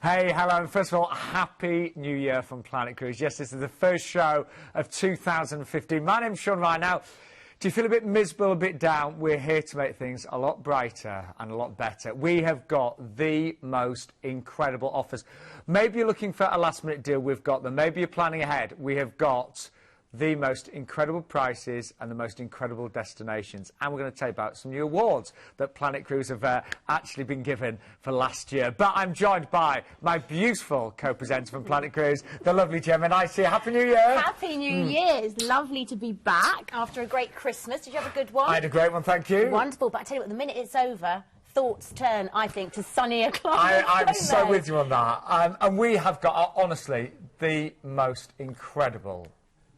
Hey, hello. First of all, Happy New Year from Planet Cruise. Yes, this is the first show of 2015. My name's Sean Ryan. Now, do you feel a bit miserable, a bit down? We're here to make things a lot brighter and a lot better. We have got the most incredible offers. Maybe you're looking for a last-minute deal. We've got them. Maybe you're planning ahead. We have got the most incredible prices and the most incredible destinations. And we're going to tell you about some new awards that Planet Cruise have actually been given for last year. But I'm joined by my beautiful co-presenter from Planet Cruise, the lovely Gemma. Nice to see you. Happy New Year. Happy New Year. It's lovely to be back after a great Christmas. Did you have a good one? I had a great one, thank you. Wonderful. But I tell you what, the minute it's over, thoughts turn, I think, to sunnier climates. I'm so with you on that. And we have got, honestly, the most incredible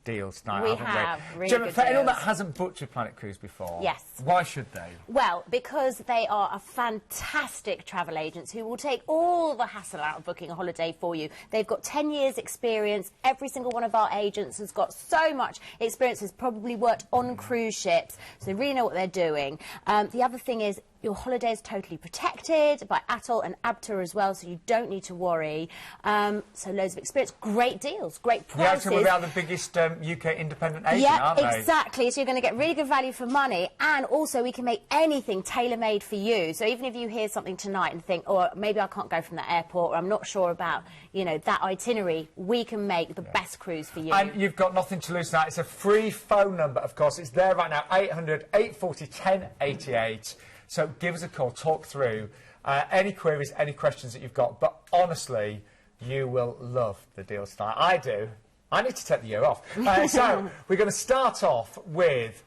deals tonight, haven't we? Really Gemma, good for anyone deals. that hasn't booked with Planet Cruise before, yes, why should they? Well, because they are a fantastic travel agents who will take all the hassle out of booking a holiday for you. They've got 10 years experience. Every single one of our agents has got so much experience, has probably worked on cruise ships, so they really know what they're doing. The other thing is, your holiday is totally protected by Atoll and ABTA as well, so you don't need to worry. So loads of experience, great deals, great prices. Yeah, we are the biggest UK independent agent, aren't they? Exactly. So you're going to get really good value for money, and also we can make anything tailor-made for you. So even if you hear something tonight and think, oh, maybe I can't go from the airport, or I'm not sure about, you know, that itinerary, we can make the best cruise for you. And you've got nothing to lose tonight. It's a free phone number, of course. It's there right now, 800 840 1088. So give us a call, talk through any queries, any questions that you've got. But honestly, you will love the deals tonight. I do. I need to take the year off. So we're going to start off with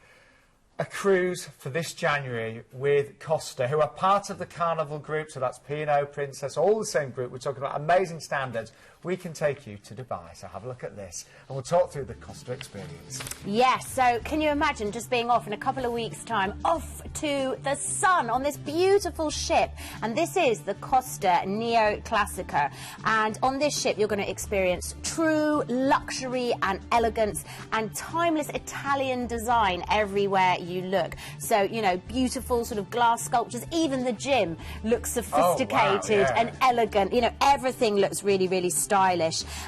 a cruise for this January with Costa, who are part of the Carnival group. So that's P&O, Princess, all the same group. We're talking about amazing standards. We can take you to Dubai. So have a look at this, and we'll talk through the Costa experience. Yes, so can you imagine just being off in a couple of weeks' time, off to the sun on this beautiful ship? And this is the Costa Neo Classica. And on this ship, you're going to experience true luxury and elegance and timeless Italian design everywhere you look. So, you know, beautiful sort of glass sculptures. Even the gym looks sophisticated and elegant. You know, everything looks really, really stylish.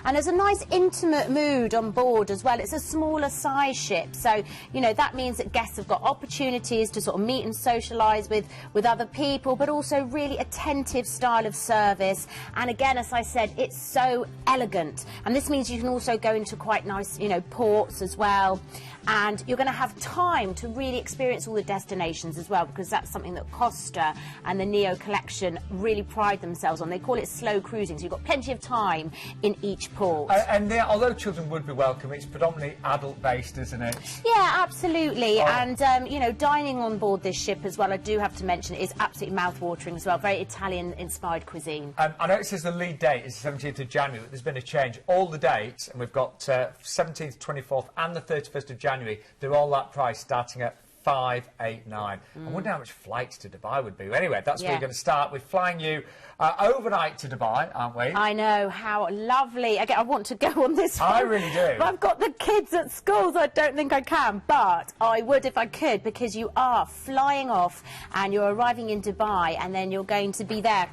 And there's a nice intimate mood on board as well. It's a smaller size ship, so you know that means that guests have got opportunities to sort of meet and socialise with other people, but also really attentive style of service. And again, as I said, it's so elegant, and this means you can also go into quite nice, you know, ports as well. And you're going to have time to really experience all the destinations as well, because that's something that Costa and the Neo collection really pride themselves on. They call it slow cruising, so you've got plenty of time in each port. And although children would be welcome, it's predominantly adult-based, isn't it? Yeah, absolutely. And, you know, dining on board this ship as well, I do have to mention, is absolutely mouth-watering as well. Very Italian-inspired cuisine. I know it says the lead date is the 17th of January, but there's been a change. All the dates, and we've got 17th, 24th and the 31st of January, they're all that price, starting at $589. I wonder how much flights to Dubai would be. Anyway, that's where we're going to start. We're flying you overnight to Dubai, aren't we? I know, how lovely. Again, I want to go on this one. I really do. But I've got the kids at school, so I don't think I can. But I would if I could, because you are flying off and you're arriving in Dubai, and then you're going to be there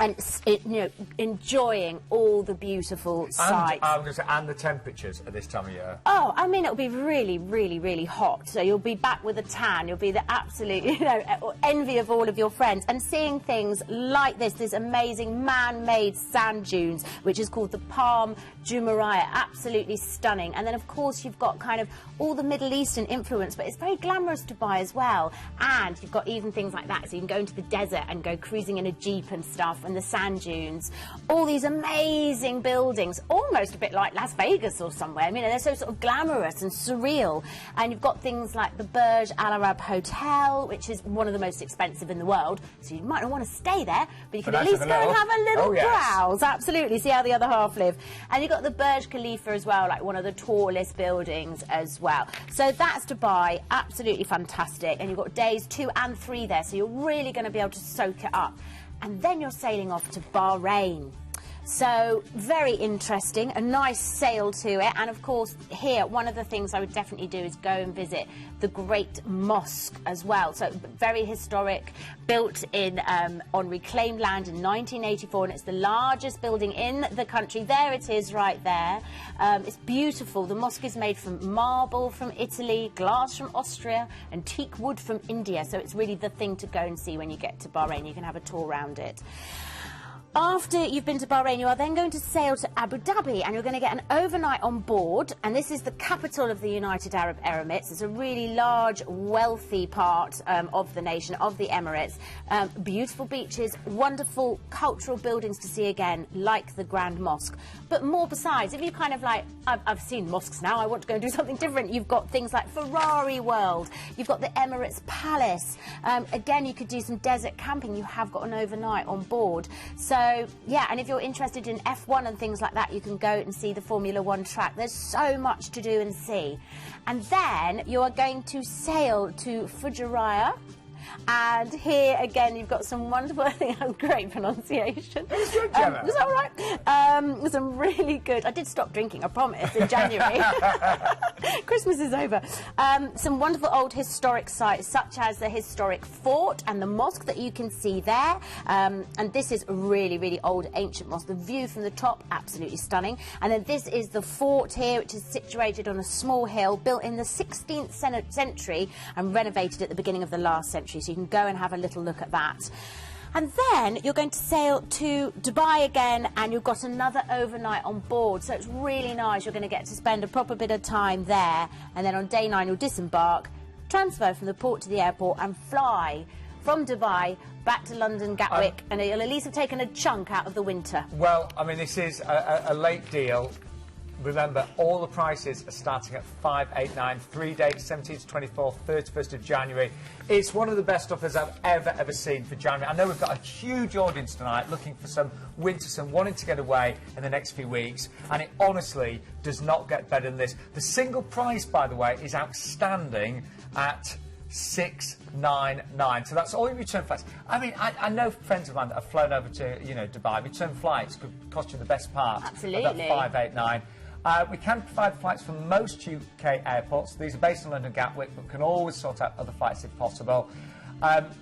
and, you know, enjoying all the beautiful sights. And the temperatures at this time of year. Oh, I mean, it'll be really, really, really hot. So you'll be back with a tan. You'll be the absolute, you know, envy of all of your friends. And seeing things like this amazing man-made sand dunes, which is called the Palm Jumeirah. Absolutely stunning. And then, of course, you've got kind of all the Middle Eastern influence, but it's very glamorous Dubai as well. And you've got even things like that. So you can go into the desert and go cruising in a jeep and stuff, and the sand dunes, all these amazing buildings, almost a bit like Las Vegas or somewhere. I mean, they're so sort of glamorous and surreal. And you've got things like the Burj Al Arab Hotel, which is one of the most expensive in the world, so you might not want to stay there, but you can at least go and have a little browse. Absolutely, see how the other half live. And you've got the Burj Khalifa as well, like one of the tallest buildings as well. So that's Dubai, absolutely fantastic. And you've got days 2 and 3 there, so you're really going to be able to soak it up. And then you're sailing off to Bahrain. So very interesting, a nice sail to it. And of course here, one of the things I would definitely do is go and visit the Great Mosque as well. So very historic, built in on reclaimed land in 1984, and it's the largest building in the country. There it is right there. It's beautiful. The mosque is made from marble from Italy, glass from Austria, and teak wood from India. So it's really the thing to go and see when you get to Bahrain. You can have a tour around it. After you've been to Bahrain, you are then going to sail to Abu Dhabi, and you're going to get an overnight on board. And this is the capital of the United Arab Emirates. It's a really large, wealthy part of the nation, of the Emirates. Beautiful beaches, wonderful cultural buildings to see again, like the Grand Mosque. But more besides, if you kind of like, I've seen mosques now, I want to go and do something different. You've got things like Ferrari World. You've got the Emirates Palace. Again, you could do some desert camping. You have got an overnight on board. So, yeah, and if you're interested in F1 and things like that, you can go and see the Formula One track. There's so much to do and see. And then you are going to sail to Fujairah. And here again, you've got some wonderful, I think that's great pronunciation. It's good, Gemma. Is that right? Some really good, I did stop drinking, I promise, in January. Christmas is over. Some wonderful old historic sites, such as the historic fort and the mosque that you can see there. And this is a really, really old ancient mosque. The view from the top, absolutely stunning. And then this is the fort here, which is situated on a small hill, built in the 16th century and renovated at the beginning of the last century. So you can go and have a little look at that. And then you're going to sail to Dubai again, and you've got another overnight on board. So it's really nice. You're going to get to spend a proper bit of time there. And then on day 9, you'll disembark, transfer from the port to the airport, and fly from Dubai back to London Gatwick. And you'll at least have taken a chunk out of the winter. Well, I mean, this is a late deal. Remember, all the prices are starting at $589, 3 dates, 17th to 24th, 31st of January. It's one of the best offers I've ever seen for January. I know we've got a huge audience tonight looking for some winter sun, wanting to get away in the next few weeks, and it honestly does not get better than this. The single price, by the way, is outstanding at $699. So that's all your return flights. I mean, I know friends of mine that have flown over to, Dubai. Return flights could cost you the best part of that $589. We can provide flights from most UK airports. These are based on London Gatwick, but can always sort out other flights if possible.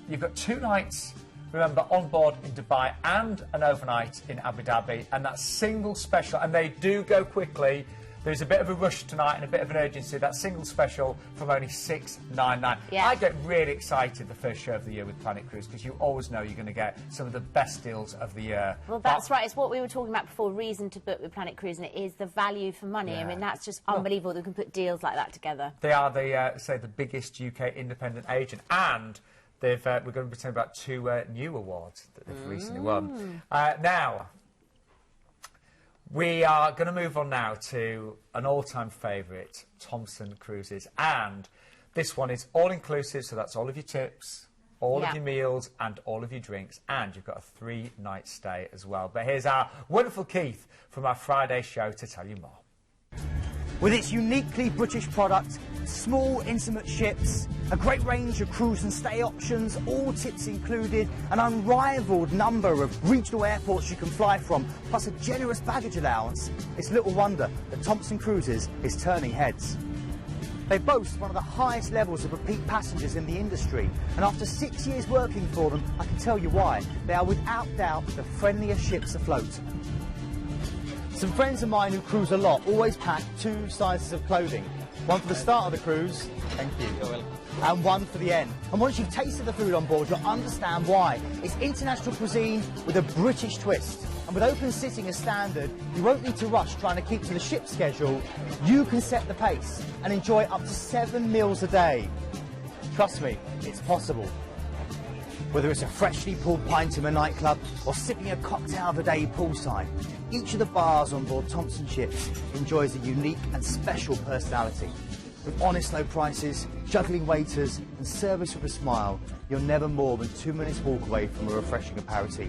You've got 2 nights, remember, on board in Dubai and an overnight in Abu Dhabi, and that's single special, and they do go quickly. There's a bit of a rush tonight and a bit of an urgency. That single special from only $699. Yeah. I get really excited the first show of the year with Planet Cruise, because you always know you're going to get some of the best deals of the year. Well, that's right. It's what we were talking about before, reason to book with Planet Cruise, and it is the value for money. Yeah. I mean, that's just unbelievable that we can put deals like that together. They are, the biggest UK independent agent, and we're going to be talking about 2 new awards that they've recently won. Now, we are going to move on now to an all-time favourite, Thomson Cruises. And this one is all-inclusive, so that's all of your tips, all of your meals, and all of your drinks. And you've got a 3-night stay as well. But here's our wonderful Keith from our Friday show to tell you more. With its uniquely British product, small, intimate ships, a great range of cruise and stay options, all tips included, an unrivaled number of regional airports you can fly from, plus a generous baggage allowance, it's little wonder that Thomson Cruises is turning heads. They boast one of the highest levels of repeat passengers in the industry, and after 6 years working for them, I can tell you why. They are without doubt the friendliest ships afloat. Some friends of mine who cruise a lot always pack 2 sizes of clothing. One for the start of the cruise, thank you, and one for the end. And once you've tasted the food on board, you'll understand why. It's international cuisine with a British twist. And with open sitting as standard, you won't need to rush trying to keep to the ship schedule. You can set the pace and enjoy up to 7 meals a day. Trust me, it's possible. Whether it's a freshly pulled pint in a nightclub or sipping a cocktail of the day poolside, each of the bars on board Thomson ships enjoys a unique and special personality. With honest low prices, juggling waiters and service with a smile, you're never more than 2 minutes walk away from a refreshing aperitif.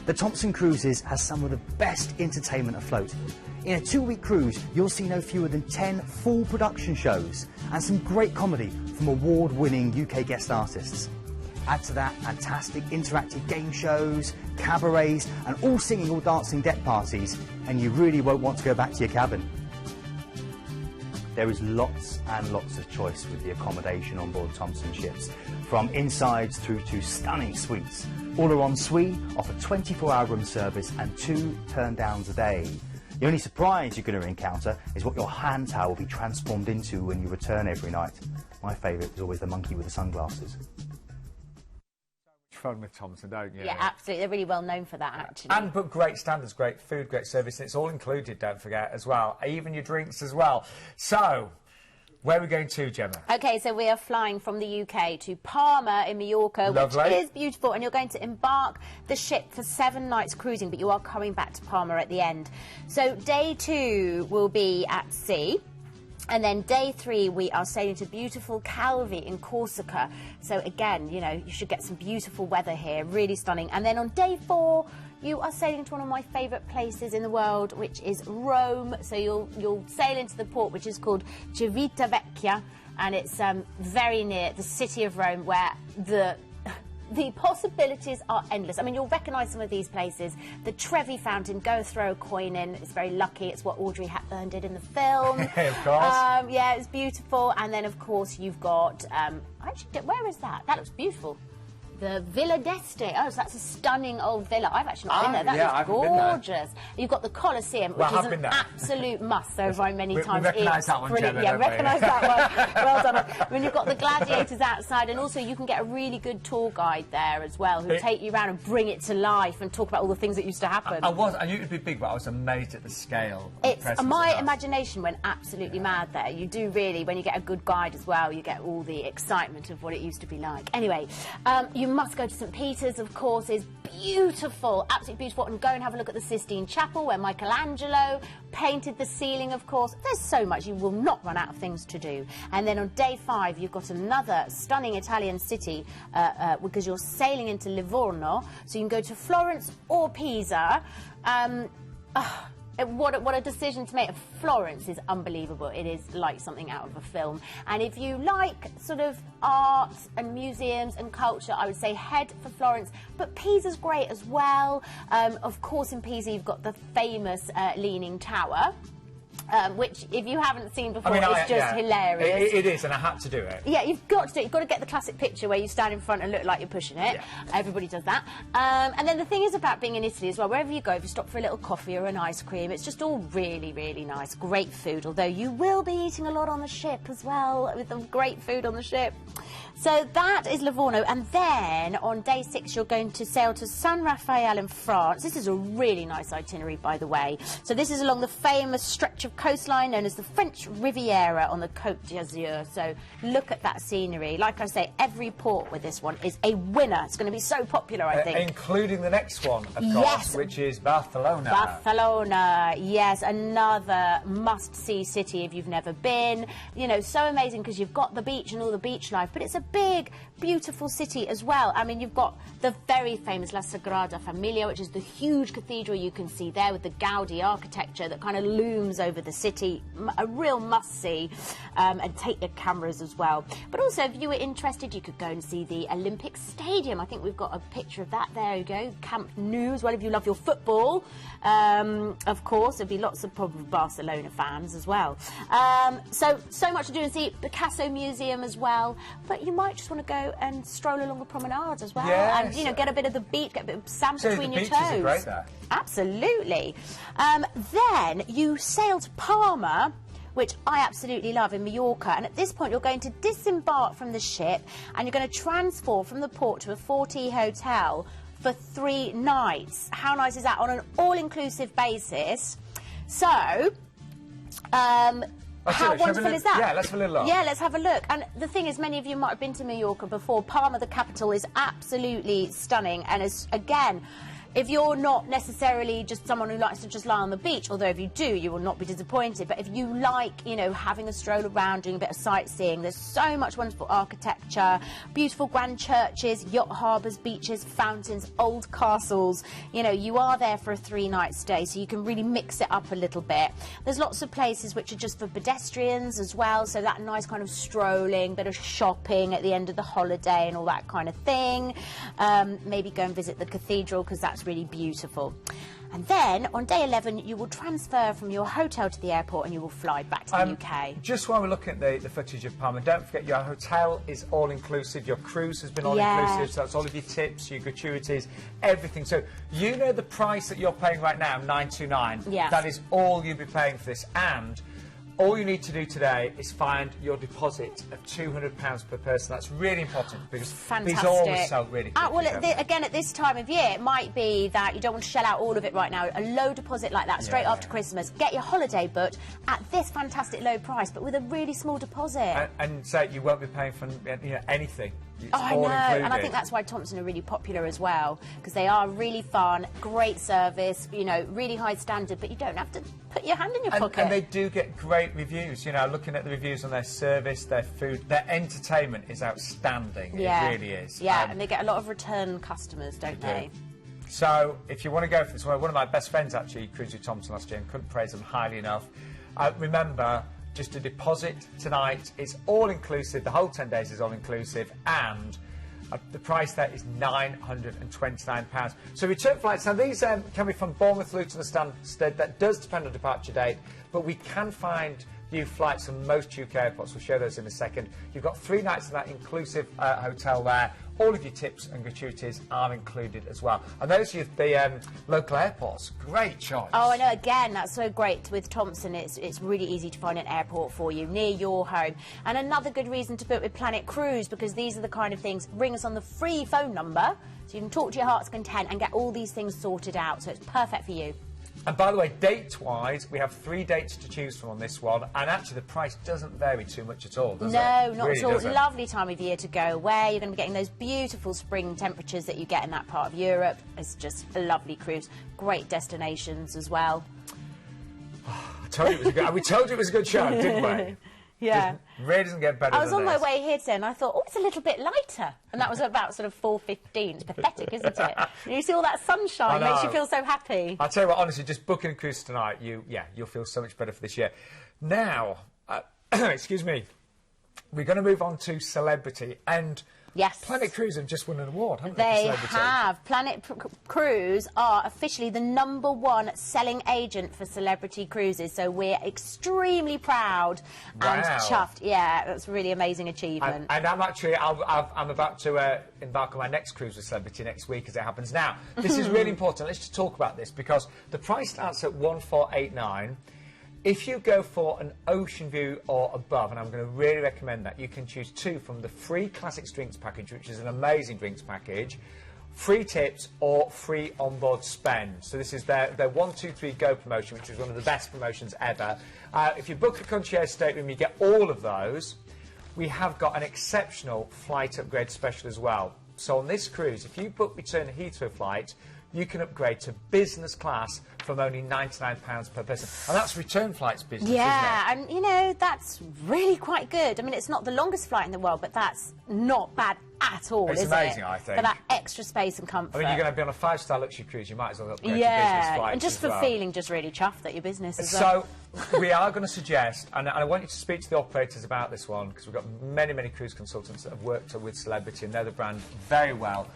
The Thomson Cruises has some of the best entertainment afloat. In a 2-week cruise, you'll see no fewer than 10 full production shows and some great comedy from award-winning UK guest artists. Add to that fantastic interactive game shows, cabarets, and all singing, all dancing deck parties, and you really won't want to go back to your cabin. There is lots and lots of choice with the accommodation on board Thomson ships, from insides through to stunning suites. All are en suite, offer 24-hour room service and 2 turn-downs a day. The only surprise you're going to encounter is what your hand towel will be transformed into when you return every night. My favourite is always the monkey with the sunglasses. Fun with Thomson, don't you? Yeah, absolutely. They're really well known for that, actually. And but great standards, great food, great service. And it's all included, don't forget, as well. Even your drinks as well. So, where are we going to, Gemma? OK, so we are flying from the UK to Palma in Mallorca, Lovely. Which is beautiful. And you're going to embark the ship for 7 nights cruising, but you are coming back to Palma at the end. So day 2 will be at sea. And then day 3, we are sailing to beautiful Calvi in Corsica. So again, you know, you should get some beautiful weather here, really stunning. And then on day 4, you are sailing to one of my favourite places in the world, which is Rome. So you'll sail into the port, which is called Civitavecchia, and it's very near the city of Rome, where the possibilities are endless. I mean, you'll recognise some of these places. The Trevi Fountain, go throw a coin in. It's very lucky. It's what Audrey Hepburn did in the film. Of course. Yeah, it's beautiful. And then, of course, you've got... actually, where is that? That looks beautiful. The Villa d'Este. Oh, so that's a stunning old villa. I've actually not been there. That is gorgeous. You've got the Colosseum, which is an absolute must. So I've many times. We recognise that one, Gemma, yeah, don't we? recognise that one. Well done. I mean, you've got the gladiators outside, and also you can get a really good tour guide there as well, who take you around and bring it to life and talk about all the things that used to happen. I knew it would be big, but I was amazed at the scale. My imagination went absolutely mad there. You do really, when you get a good guide as well, you get all the excitement of what it used to be like. Anyway, you must go to St. Peter's, of course. Is beautiful, absolutely beautiful, and go and have a look at the Sistine Chapel, where Michelangelo painted the ceiling, of course. There's so much, you will not run out of things to do. And then on day 5, you've got another stunning Italian city, because you're sailing into Livorno, so you can go to Florence or Pisa. What a decision to make. Florence is unbelievable. It is like something out of a film. And if you like sort of art and museums and culture, I would say head for Florence. But Pisa's great as well. Of course, in Pisa, you've got the famous Leaning Tower. Which, if you haven't seen before, is just hilarious. It is, and I had to do it. Yeah, you've got to do it. You've got to get the classic picture where you stand in front and look like you're pushing it. Yeah. Everybody does that. And then the thing is about being in Italy as well, wherever you go, if you stop for a little coffee or an ice cream, it's just all really, really nice. Great food, although you will be eating a lot on the ship as well, with the great food on the ship. So that is Livorno, and then on day 6 you're going to sail to San Rafael in France. This is a really nice itinerary, by the way. So this is along the famous stretch of coastline known as the French Riviera on the Côte d'Azur. So look at that scenery. Like I say, every port with this one is a winner. It's going to be so popular, I think. Including the next one, of course, which is Barcelona. Barcelona, yes, another must-see city if you've never been. You know, so amazing because you've got the beach and all the beach life, but it's a big, beautiful city as well. I mean, you've got the very famous La Sagrada Familia, which is the huge cathedral you can see there with the Gaudi architecture that kind of looms over the city. A real must-see, and take your cameras as well. But also, if you were interested, you could go and see the Olympic Stadium. I think we've got a picture of that. There you go. Camp Nou as well, if you love your football. Of course, there'll be lots of probably Barcelona fans as well. So much to do and see. Picasso Museum as well. But you might just want to go and stroll along the promenade as well. Yes. And, you know, get a bit of the beach, get a bit of sand between your toes. The beaches are great there. Absolutely. Then you sail to Palma, which I absolutely love, in Mallorca. And at this point, you're going to disembark from the ship and you're going to transfer from the port to a 4T hotel for 3 nights. How nice is that? On an all-inclusive basis. So, how wonderful is that? Yeah, let's have a little look. Yeah, let's have a look. And the thing is, many of you might have been to Mallorca before. Palma, the capital, is absolutely stunning. And is, again, if you're not necessarily just someone who likes to just lie on the beach, although if you do, you will not be disappointed. But if you like, you know, having a stroll around, doing a bit of sightseeing, there's so much wonderful architecture, beautiful grand churches, yacht harbours, beaches, fountains, old castles. You know, you are there for a 3-night stay, so you can really mix it up a little bit. There's lots of places which are just for pedestrians as well, so that nice kind of strolling, bit of shopping at the end of the holiday and all that kind of thing. Maybe go and visit the cathedral, because that's that's really beautiful. And then on day 11, you will transfer from your hotel to the airport and you will fly back to the UK. Just while we're looking at the footage of Palma, don't forget your hotel is all-inclusive, your cruise has been all-inclusive, so that's all of your tips, your gratuities, everything. So you know the price that you're paying right now, $929. Yeah. That is all you'll be paying for this. And all you need to do today is find your deposit of £200 per person. That's really important because these always sell really quickly. Well, again, at this time of year, it might be that you don't want to shell out all of it right now. A low deposit like that straight after Christmas. Get your holiday booked at this fantastic low price, but with a really small deposit. And so you won't be paying for anything. It's I know, and I think that's why Thompson are really popular as well, because they are really fun, great service, you know, really high standard, but you don't have to put your hand in your pocket. And they do get great reviews, you know, looking at the reviews on their service, their food, their entertainment is outstanding. Yeah. It really is. Yeah, and they get a lot of return customers, don't they? So, if you want to go for this, one of my best friends actually cruised with Thompson last year and couldn't praise them highly enough. Remember, just a deposit tonight. It's all-inclusive. The whole 10 days is all-inclusive. And the price there is £929. So return flights, now these can be from Bournemouth, Luton and Stansted. That does depend on departure date. But we can find you flights from most UK airports. We'll show those in a second. You've got 3 nights in that inclusive hotel there. All of your tips and gratuities are included as well. And those are the local airports. Great choice. Oh, I know. Again, that's so great with Thompson. It's really easy to find an airport for you near your home. And another good reason to book with Planet Cruise, because these are the kind of things. Ring us on the free phone number so you can talk to your heart's content and get all these things sorted out. So it's perfect for you. And by the way, date-wise, we have 3 dates to choose from on this one, and actually the price doesn't vary too much at all, does it? No, not really at all. doesn't. Lovely time of year to go away. You're going to be getting those beautiful spring temperatures that you get in that part of Europe. It's just a lovely cruise. Great destinations as well. I told you it was a good, we told you it was a good show, didn't we? Yeah. Just really doesn't get better I was than on my this. way here today and I thought, oh, it's a little bit lighter. And that was about sort of 4:15. It's pathetic, isn't it? And you see all that sunshine, makes you feel so happy. I'll tell you what, honestly, just booking a cruise tonight, you'll feel so much better for this year. Now, excuse me, we're going to move on to celebrity. And Yes. Planet Cruise have just won an award, haven't they? They for celebrity? have. Planet Cruise are officially the #1 selling agent for celebrity cruises, so we're extremely proud and Wow. chuffed. Yeah, that's a really amazing achievement. And I'm actually, I'm about to embark on my next cruise with celebrity next week as it happens. Now, this is really important. Let's just talk about this because the price starts at $1,489. If you go for an ocean view or above, and I'm going to really recommend that, you can choose 2 from the free Classics Drinks package, which is an amazing drinks package, free tips or free onboard spend. So this is their 1, 2, 3 go promotion, which is one of the best promotions ever. If you book a concierge stateroom, you get all of those. We have got an exceptional flight upgrade special as well. So on this cruise, if you book return Heathrow flight, you can upgrade to business class from only £99 per person. And that's return flights business, yeah, isn't it? and, you know, that's really quite good. I mean, it's not the longest flight in the world, but that's not bad at all, It's is amazing, it? I think. For that extra space and comfort. I mean, you're going to be on a 5-star luxury cruise, you might as well upgrade to business flights and just as for well. feeling just really chuffed that your business is well. So, we are going to suggest, and I want you to speak to the operators about this one, because we've got many, many cruise consultants that have worked with Celebrity and know the brand very well.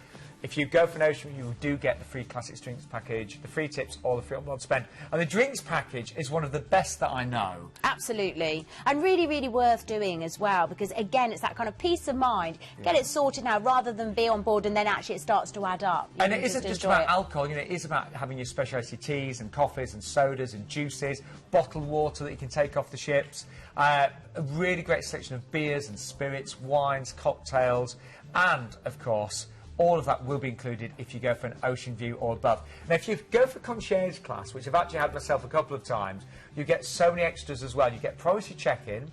If you go for an ocean, you do get the free Classics Drinks package, the free tips, or the free onboard spend. And the drinks package is one of the best that I know. Absolutely. And really, really worth doing as well, because, again, it's that kind of peace of mind. Get it sorted now, rather than be on board and then actually it starts to add up. You And can it isn't just enjoy about it. alcohol, you know, it is about having your specialty teas and coffees and sodas and juices, bottled water that you can take off the ships, a really great selection of beers and spirits, wines, cocktails, and, of course, all of that will be included if you go for an ocean view or above. Now, if you go for concierge class, which I've actually had myself a couple of times, you get so many extras as well. You get priority check-in,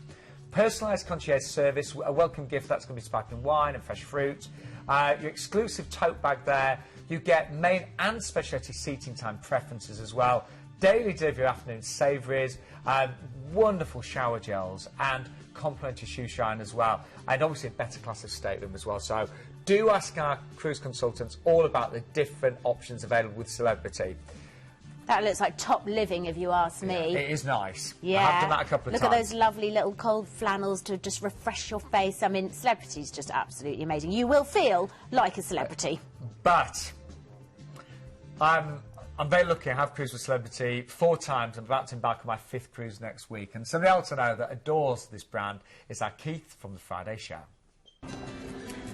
personalised concierge service, a welcome gift, that's going to be sparkling wine and fresh fruit, your exclusive tote bag there, you get main and specialty seating time preferences as well, daily delivery afternoon savouries, wonderful shower gels and complimentary shoe shine as well, and obviously a better class of stateroom as well. So do ask our cruise consultants all about the different options available with Celebrity. That looks like top living, if you ask me. It is nice. Yeah. I have done that a couple of Look times. at those lovely little cold flannels to just refresh your face. I mean, Celebrity's just absolutely amazing. You will feel like a celebrity. But I'm very lucky. I have cruised with Celebrity 4 times. I'm about to embark on my 5th cruise next week. And somebody else I know that adores this brand is our Keith from the Friday Show.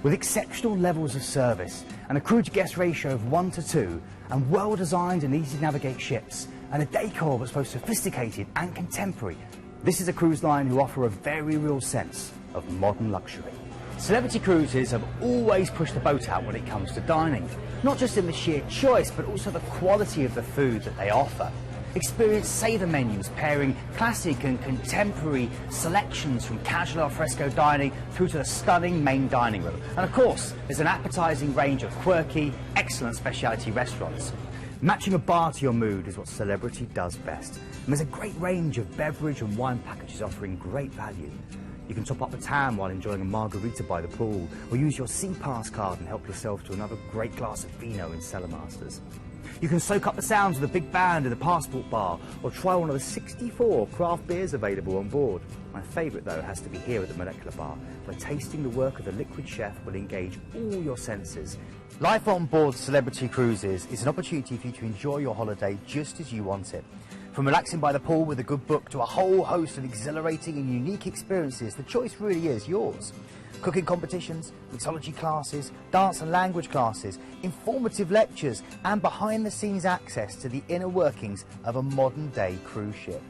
With exceptional levels of service and a crew-to-guest ratio of 1:2 and well-designed and easy-to-navigate ships and a decor that's both sophisticated and contemporary, this is a cruise line who offer a very real sense of modern luxury. Celebrity Cruises have always pushed the boat out when it comes to dining, not just in the sheer choice but also the quality of the food that they offer. Experience saver menus pairing classic and contemporary selections from casual alfresco dining through to the stunning main dining room. And of course, there's an appetising range of quirky, excellent specialty restaurants. Matching a bar to your mood is what Celebrity does best. And there's a great range of beverage and wine packages offering great value. You can top up the tan while enjoying a margarita by the pool, or use your Sea Pass card and help yourself to another great glass of vino in Cellar Masters. You can soak up the sounds of the big band in the Passport Bar, or try one of the 64 craft beers available on board. My favourite, though, has to be here at the Molecular Bar, where tasting the work of the liquid chef will engage all your senses. Life on board Celebrity Cruises is an opportunity for you to enjoy your holiday just as you want it. From relaxing by the pool with a good book to a whole host of exhilarating and unique experiences, the choice really is yours. Cooking competitions, mixology classes, dance and language classes, informative lectures and behind-the-scenes access to the inner workings of a modern-day cruise ship.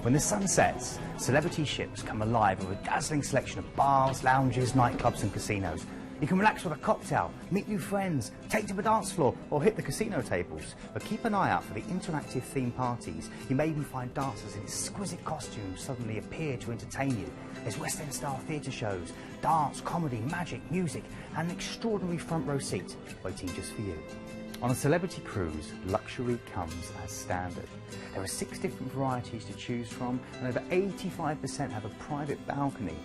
When the sun sets, Celebrity ships come alive with a dazzling selection of bars, lounges, nightclubs and casinos. You can relax with a cocktail, meet new friends, take to the dance floor or hit the casino tables. But keep an eye out for the interactive theme parties. You may even find dancers in exquisite costumes suddenly appear to entertain you. There's West End style theatre shows, dance, comedy, magic, music and an extraordinary front row seat waiting just for you. On a Celebrity Cruise, luxury comes as standard. There are 6 different varieties to choose from and over 85% have a private balcony.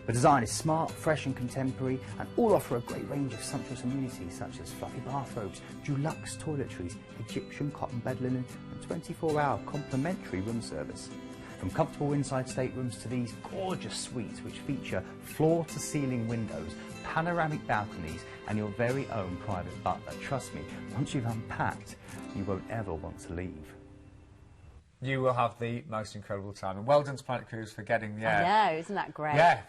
The design is smart, fresh and contemporary and all offer a great range of sumptuous amenities such as fluffy bathrobes, deluxe toiletries, Egyptian cotton bed linen and 24-hour complimentary room service. From comfortable inside staterooms to these gorgeous suites which feature floor-to-ceiling windows, panoramic balconies and your very own private butler. Trust me, once you've unpacked, you won't ever want to leave. You will have the most incredible time. And well done to Planet Cruise for getting the I know, isn't that great? Yeah.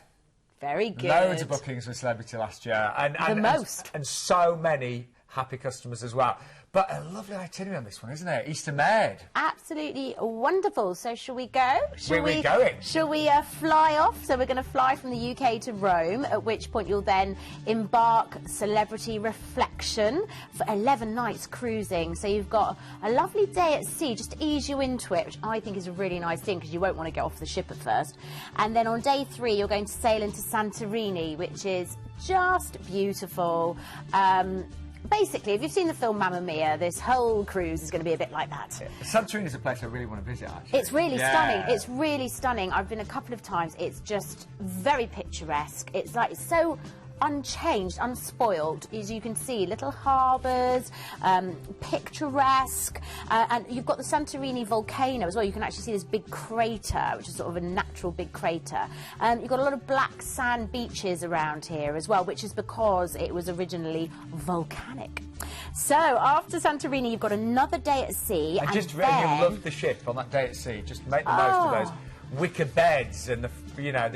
Very good. Loads of bookings with Celebrity last year. And most. And so many happy customers as well. But a lovely itinerary on this one, isn't it? Easter Med. Absolutely wonderful. So shall we go? Where are we going? Shall we fly off? So we're going to fly from the UK to Rome, at which point you'll then embark Celebrity Reflection for 11 nights cruising. So you've got a lovely day at sea, just to ease you into it, which I think is a really nice thing because you won't want to get off the ship at first. And then on day 3, you're going to sail into Santorini, which is just beautiful. Basically, if you've seen the film Mamma Mia, this whole cruise is going to be a bit like that. Yeah. Santorini is a place I really want to visit, actually. It's really stunning. It's really stunning. I've been a couple of times. It's just very picturesque. It's like so unchanged, unspoiled, as you can see, little harbours, picturesque, and you've got the Santorini volcano as well. You can actually see this big crater, which is sort of a natural big crater. You've got a lot of black sand beaches around here as well, which is because it was originally volcanic. So after Santorini, you've got another day at sea. And just really love the ship on that day at sea. Just make the most of those wicker beds and the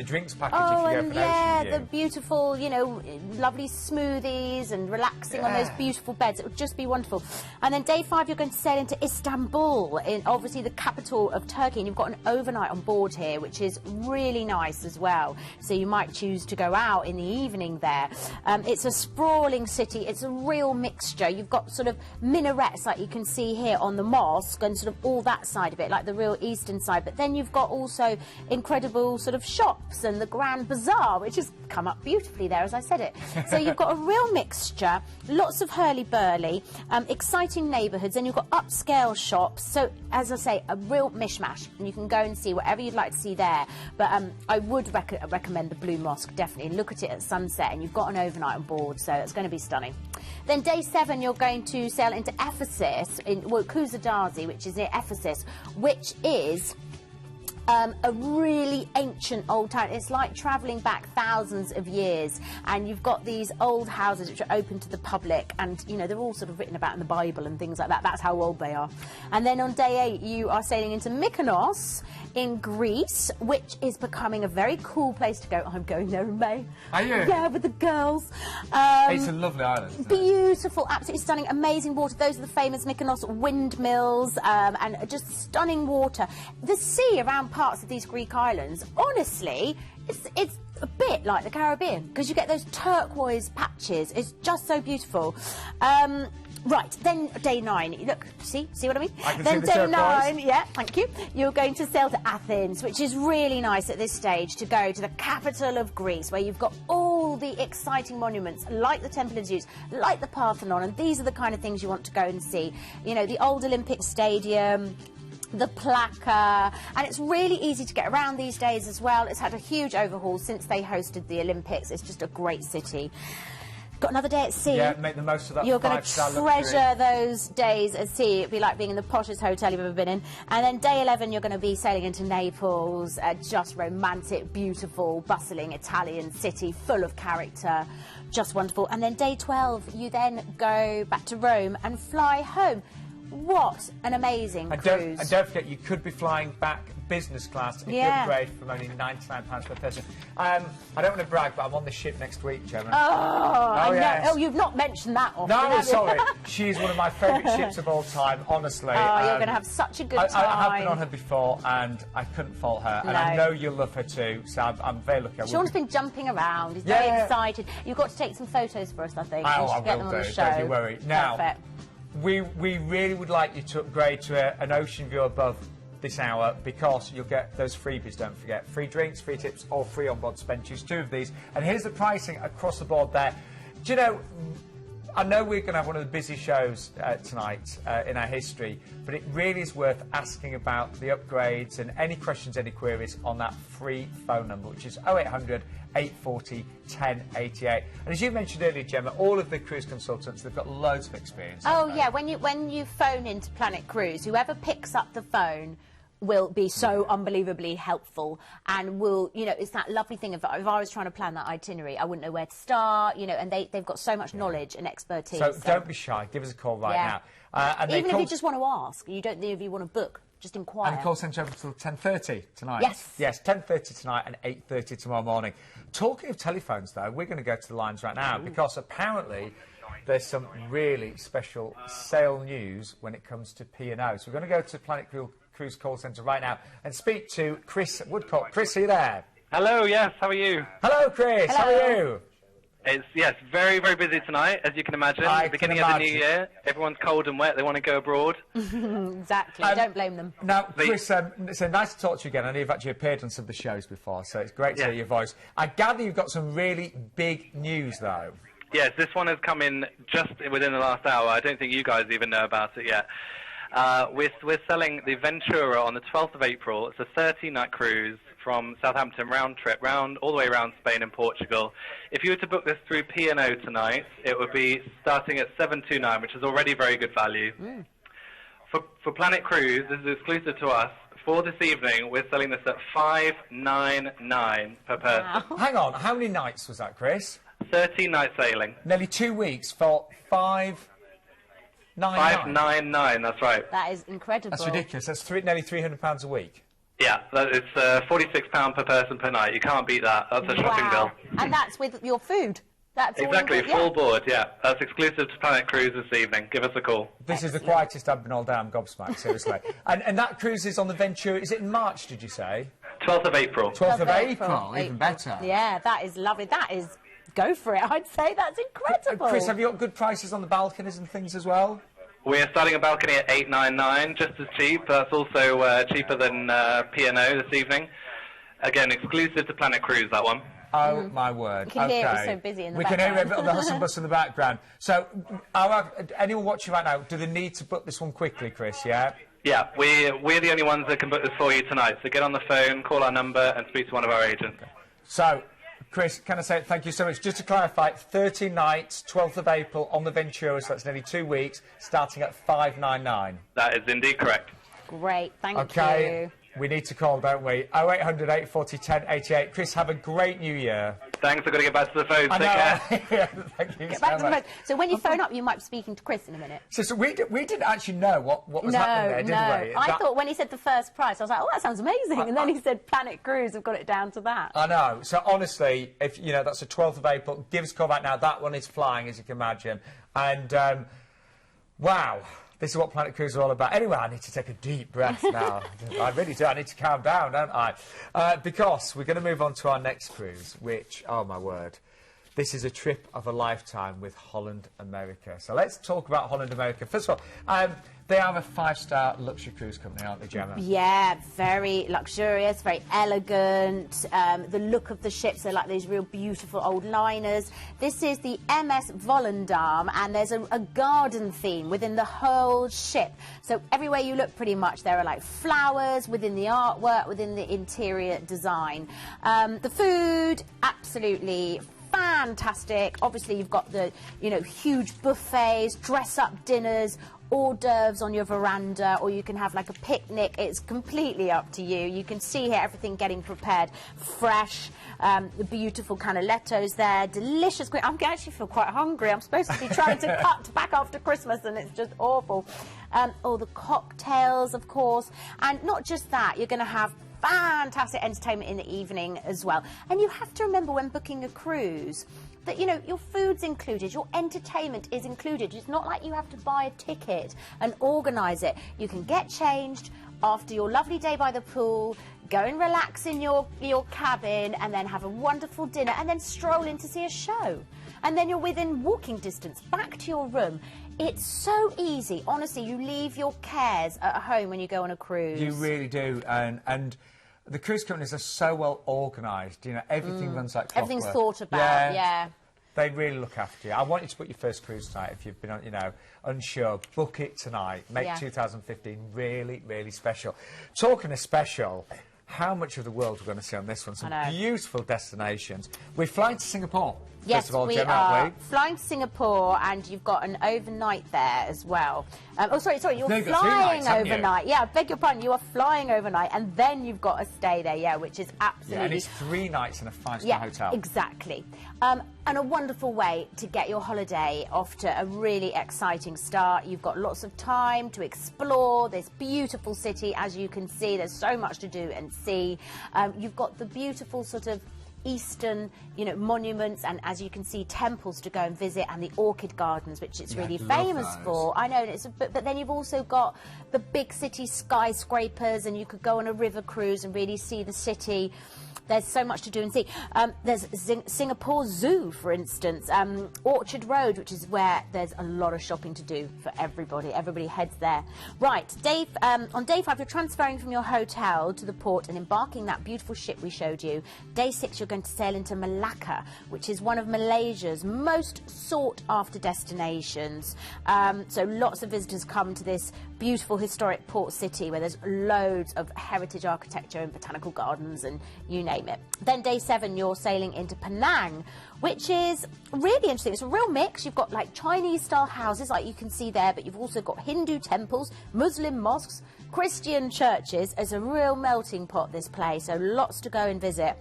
drinks package if you go for an ocean view. The beautiful, lovely smoothies and relaxing on those beautiful beds. It would just be wonderful. And then day 5, you're going to sail into Istanbul, obviously the capital of Turkey, and you've got an overnight on board here, which is really nice as well. So you might choose to go out in the evening there. It's a sprawling city. It's a real mixture. You've got sort of minarets like you can see here on the mosque and sort of all that side of it, like the real eastern side. But then you've got also incredible sort of shops and the Grand Bazaar, which has come up beautifully there as I said it. So you've got a real mixture, lots of hurly-burly, exciting neighbourhoods, and you've got upscale shops. So, as I say, a real mishmash, and you can go and see whatever you'd like to see there. But I would recommend the Blue Mosque, definitely. Look at it at sunset, and you've got an overnight on board, so it's going to be stunning. Then day 7, you're going to sail into Ephesus, Kuzadazi, which is near Ephesus, which is a really ancient old town. It's like travelling back thousands of years, and you've got these old houses which are open to the public, and you know they're all sort of written about in the Bible and things like that. That's how old they are. And then on day 8 you are sailing into Mykonos in Greece, which is becoming a very cool place to go. I'm going there in May. Are you? Yeah, with the girls. It's a lovely island, isn't it? Beautiful, absolutely stunning, amazing water. Those are the famous Mykonos windmills, and just stunning water. The sea around parts of these Greek islands, honestly, it's a bit like the Caribbean, because you get those turquoise patches. It's just so beautiful. Right, then day 9. Look, see what I mean? I can then see the day turquoise. 9, yeah, thank you. You're going to sail to Athens, which is really nice at this stage to go to the capital of Greece, where you've got all the exciting monuments, like the Temple of Zeus, like the Parthenon, and these are the kind of things you want to go and see. You know, the old Olympic Stadium, the Plaka, and it's really easy to get around these days as well. It's had a huge overhaul since they hosted the Olympics. It's just a great city. Got another day at sea. Yeah, make the most of that. You're going to 5-star luxury. treasure those days at sea. It'd be like being in the poshest hotel you've ever been in. And then day 11, you're going to be sailing into Naples, just romantic, beautiful, bustling Italian city, full of character, just wonderful. And then day 12, you then go back to Rome and fly home. What an amazing cruise. And don't forget, you could be flying back business class if you upgrade from only £99 per person. I don't want to brag, but I'm on the ship next week, Gemma. Oh, yes. Oh, you've not mentioned that often, No, have you? sorry. She's one of my favourite ships of all time, honestly. Oh, you're going to have such a good time. I have been on her before, and I couldn't fault her. And I know you'll love her too, so I'm very lucky. Sean's been jumping around. He's very excited. You've got to take some photos for us, I think. Oh, We should I get will them on do. the show. Don't you worry. Now, Perfect. we really would like you to upgrade to an ocean view above this hour, because you'll get those freebies, don't forget. Free drinks, free tips, or free on-board spend. Choose 2 of these. And here's the pricing across the board there. Do you know, I know we're going to have one of the busy shows tonight in our history, but it really is worth asking about the upgrades and any questions, any queries on that free phone number, which is 0800 840 1088. And as you mentioned earlier, Gemma, all of the cruise consultants, they've got loads of experience. Oh, yeah, when you phone into Planet Cruise, whoever picks up the phone will be so unbelievably helpful, and will, you know, it's that lovely thing of, if I was trying to plan that itinerary, I wouldn't know where to start, you know, and they've got so much knowledge and expertise. So don't be shy, give us a call right now. And even if you just want to ask, you don't know if you want to book, just inquire. And the call centre open until 10:30 tonight. Yes. Yes, 10:30 tonight and 8:30 tomorrow morning. Talking of telephones, though, we're going to go to the lines right now, because apparently there's some really special sale news when it comes to P&O. So we're going to go to Planet Cruise call centre right now and speak to Chris Woodcock. Chris, are you there? Hello, yes, how are you? Hello, Chris. Hello. How are you? It's, yes, very, very busy tonight, as you can imagine. I Beginning can of the new imagine. year, everyone's cold and wet, they want to go abroad. Exactly, don't blame them. Now, Chris, it's nice to talk to you again. I know you've actually appeared on some of the shows before, so it's great to hear your voice. I gather you've got some really big news, though. Yes, this one has come in just within the last hour. I don't think you guys even know about it yet. We're selling the Ventura on the 12th of April. It's a 30-night cruise from Southampton, round trip, all the way around Spain and Portugal. If you were to book this through P&O tonight, it would be starting at $729, which is already very good value. For Planet Cruise, this is exclusive to us. For this evening, we're selling this at $599 per person. Wow. Hang on, how many nights was that, Chris? 13-night sailing. Nearly 2 weeks for £599. $599, that's right. That is incredible. That's ridiculous. That's nearly £300 a week. Yeah, it's £46 per person per night. You can't beat that. That's a shopping bill. And that's with your food. That's all Exactly, included, full board, yeah. That's exclusive to Planet Cruise this evening. Give us a call. This is the quietest I've been all day. I'm gobsmacked, seriously. and that cruise is on the Ventura. Is it in March, did you say? 12th of April. 12th of April. Even better. Yeah, that is lovely. That is, go for it, I'd say. That's incredible. Chris, have you got good prices on the balconies and things as well? We're starting a balcony at $899, just as cheap. That's also cheaper than P&O this evening. Again, exclusive to Planet Cruise, that one. Oh, my word. You can hear it was so busy in the We can hear background. the hustle and bustle in the background. So, anyone watching right now, do they need to book this one quickly, Chris, yeah? Yeah, we're the only ones that can book this for you tonight. So get on the phone, call our number, and speak to one of our agents. So, Chris, can I say thank you so much? Just to clarify, 13 nights, 12th of April on the Ventura, so that's nearly 2 weeks, starting at $599. That is indeed correct. Great, thank Okay. you. We need to call, don't we? 0800 840 1088. Chris, have a great New Year. Thanks, I've got to get back to the phone. Take care. Thank you Get so back to the much. phone. So when you phone up, you might be speaking to Chris in a minute. So we didn't actually know what was happening there, did we? I thought when he said the first price, I was like, oh, that sounds amazing. And then he said Planet Cruise have got it down to that. I know. So honestly, if you know, that's the 12th of April. Give us a call back now. That one is flying, as you can imagine. And wow, this is what Planet Cruise is all about. Anyway, I need to take a deep breath now. I really do. I need to calm down, don't I? Because we're going to move on to our next cruise, which, oh my word, this is a trip of a lifetime with Holland America. So let's talk about Holland America. First of all, they are a 5-star luxury cruise company, aren't they, Gemma? Yeah, very luxurious, very elegant. The look of the ships are like these real beautiful old liners. This is the MS Volendam, and there's a garden theme within the whole ship. So everywhere you look, pretty much, there are like flowers within the artwork, within the interior design. The food, absolutely fantastic. Obviously, you've got the, you know, huge buffets, dress-up dinners, hors d'oeuvres on your veranda, or you can have like a picnic. It's completely up to you. You can see here everything getting prepared fresh. The beautiful canalettos there, delicious. I actually feel quite hungry. I'm supposed to be trying to cut back after Christmas, and it's just awful. All the cocktails, of course, and not just that. You're going to have fantastic entertainment in the evening as well. And you have to remember when booking a cruise that, you know, your food's included, your entertainment is included. It's not like you have to buy a ticket and organise it. You can get changed after your lovely day by the pool, go and relax in your cabin, and then have a wonderful dinner, and then stroll in to see a show. And then you're within walking distance back to your room. It's so easy. Honestly, you leave your cares at home when you go on a cruise. You really do. And the cruise companies are so well organised. You know, everything runs like clockwork. Everything's thought about, yeah. They really look after you. I want you to book your first cruise tonight if you've been, you know, unsure. Book it tonight. Make 2015 really, really special. Talking of special, how much of the world we're going to see on this one? Some beautiful destinations. We're flying to Singapore. Yes, first of all, we Gemma, are flying to Singapore, and you've got an overnight there as well. Oh, sorry, you're flying overnight. Yeah, I beg your pardon, you are flying overnight, and then you've got a stay there, yeah, which is absolutely... Yeah, and it's 3 nights in a 5-star hotel. Exactly. And a wonderful way to get your holiday off to a really exciting start. You've got lots of time to explore this beautiful city. As you can see, there's so much to do and see. You've got the beautiful sort of Eastern, you know, monuments, and as you can see, temples to go and visit, and the orchid gardens, which it's really famous for. I know, but then you've also got the big city skyscrapers, and you could go on a river cruise and really see the city. There's so much to do and see. There's Singapore Zoo, for instance, Orchard Road, which is where there's a lot of shopping to do for everybody. Everybody heads there. Right, on day 5, you're transferring from your hotel to the port and embarking that beautiful ship we showed you. Day 6, you're going to sail into Malacca, which is one of Malaysia's most sought-after destinations. So lots of visitors come to this beautiful historic port city where there's loads of heritage architecture and botanical gardens and you name it. Then day 7, you're sailing into Penang, which is really interesting. It's a real mix. You've got like Chinese-style houses, like you can see there, but you've also got Hindu temples, Muslim mosques, Christian churches. It's a real melting pot, this place, so lots to go and visit.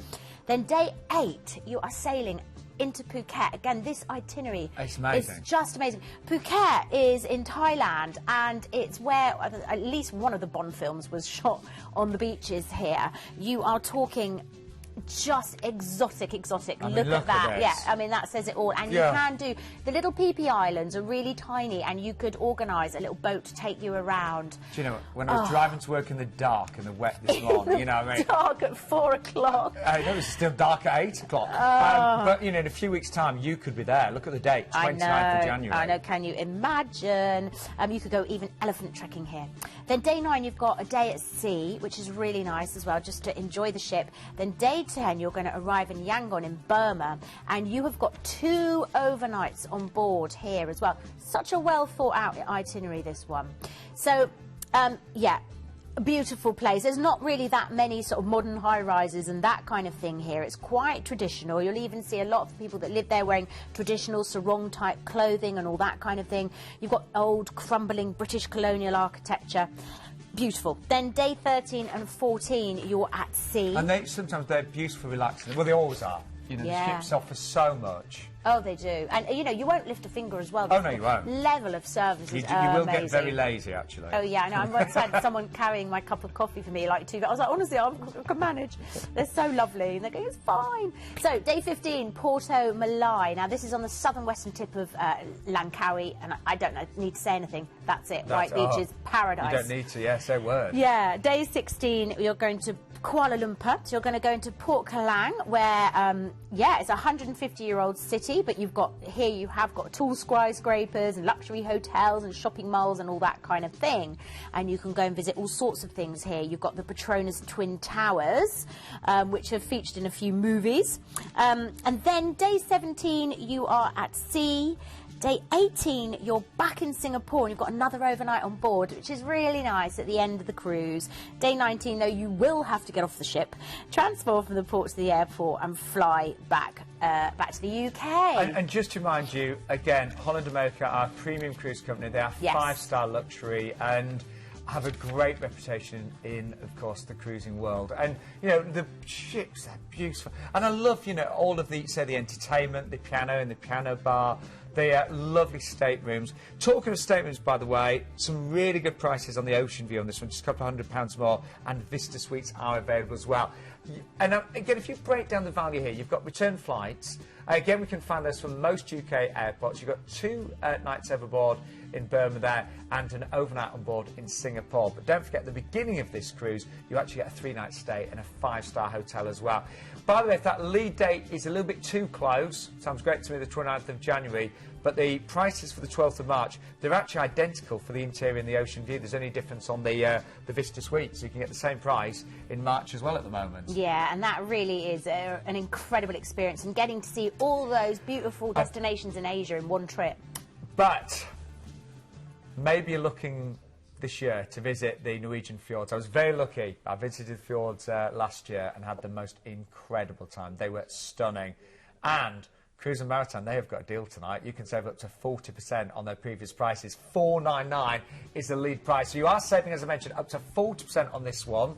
Then day 8, you are sailing into Phuket. Again, this itinerary is just amazing. Phuket is in Thailand, and it's where at least one of the Bond films was shot, on the beaches here. You are talking just exotic. I mean, look at that. Yeah, I mean, that says it all. And you can do, the little Phi Islands are really tiny, and you could organise a little boat to take you around. Do you know, when I was driving to work in the dark and the wet this morning, you know what I mean? Dark at 4 o'clock. I know, it's still dark at 8 o'clock. But, you know, in a few weeks' time, you could be there. Look at the date, 29th of January. I know, can you imagine? You could go even elephant trekking here. Then day 9, you've got a day at sea, which is really nice as well, just to enjoy the ship. Then day 10, you're going to arrive in Yangon in Burma, and you have got 2 overnights on board here as well. Such a well thought out itinerary, this one. So, yeah, a beautiful place. There's not really that many sort of modern high-rises and that kind of thing here. It's quite traditional. You'll even see a lot of people that live there wearing traditional sarong-type clothing and all that kind of thing. You've got old, crumbling British colonial architecture. Beautiful. Then day 13 and 14, you're at sea. And sometimes they're beautiful, relaxing. Well, they always are. You know, Yeah. the ships offer so much. Oh, they do. And, you know, you won't lift a finger as well. Oh, no, you won't. Level of service is You will amazing. get very lazy, actually. Oh, yeah, I know. I once had someone carrying my cup of coffee for me, like, I was like, honestly, I can manage. They're so lovely. And they're going, it's fine. So, day 15, Porto Malai. Now, this is on the southern western tip of Langkawi, and I don't need to say anything. That's it. White beaches, paradise. You don't need to, say words. Yeah, day 16, you're going to Kuala Lumpur. So you're going to go into Port Kelang, where, it's a 150-year-old city, but you have got tall skyscrapers and luxury hotels and shopping malls and all that kind of thing. And you can go and visit all sorts of things here. You've got the Petronas Twin Towers, which have featured in a few movies. And then day 17, you are at sea. Day 18, you're back in Singapore and you've got another overnight on board, which is really nice at the end of the cruise. Day 19, though, you will have to get off the ship, transfer from the port to the airport and fly back to the UK. And just to remind you, again, Holland America are a premium cruise company. They are five-star luxury and have a great reputation in, of course, the cruising world. And, you know, the ships are beautiful. And I love, you know, all of the entertainment, the piano and the piano bar. They are lovely staterooms. Talking of staterooms, by the way, some really good prices on the Ocean View on this one, just a couple of £100 more, and Vista Suites are available as well. And again, if you break down the value here, you've got return flights. Again, we can find those from most UK airports. You've got 2 nights overboard in Burma there and an overnight on board in Singapore. But don't forget, at the beginning of this cruise, you actually get a 3-night stay in a 5-star hotel as well. By the way, if that lead date is a little bit too close, sounds great to me, the 29th of January, but the prices for the 12th of March, they're actually identical for the interior and the Ocean View. There's only a difference on the Vista Suite, so you can get the same price in March as well at the moment. Yeah, and that really is an incredible experience, and getting to see all those beautiful destinations in Asia in one trip. But maybe you're looking this year to visit the Norwegian fjords. I was very lucky. I visited the fjords last year and had the most incredible time. They were stunning. And Cruise and Maritime, they have got a deal tonight. You can save up to 40% on their previous prices. $499 is the lead price. So you are saving, as I mentioned, up to 40% on this one.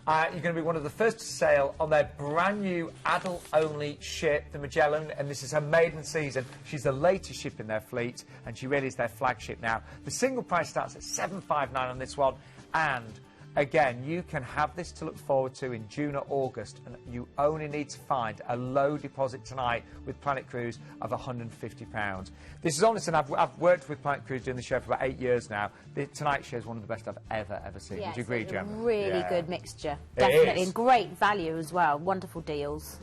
You're going to be one of the first to sail on their brand new adult-only ship, the Magellan, and this is her maiden season. She's the latest ship in their fleet, and she really is their flagship now. The single price starts at $759 on this one, and again, you can have this to look forward to in June or August, and you only need to find a low deposit tonight with Planet Cruise of £150. This is honest, and I've worked with Planet Cruise doing the show for about 8 years now. Tonight's show is one of the best I've ever seen. Yes, Would you agree, Gemma? Really good mixture, definitely, is. and great value as well. Wonderful deals.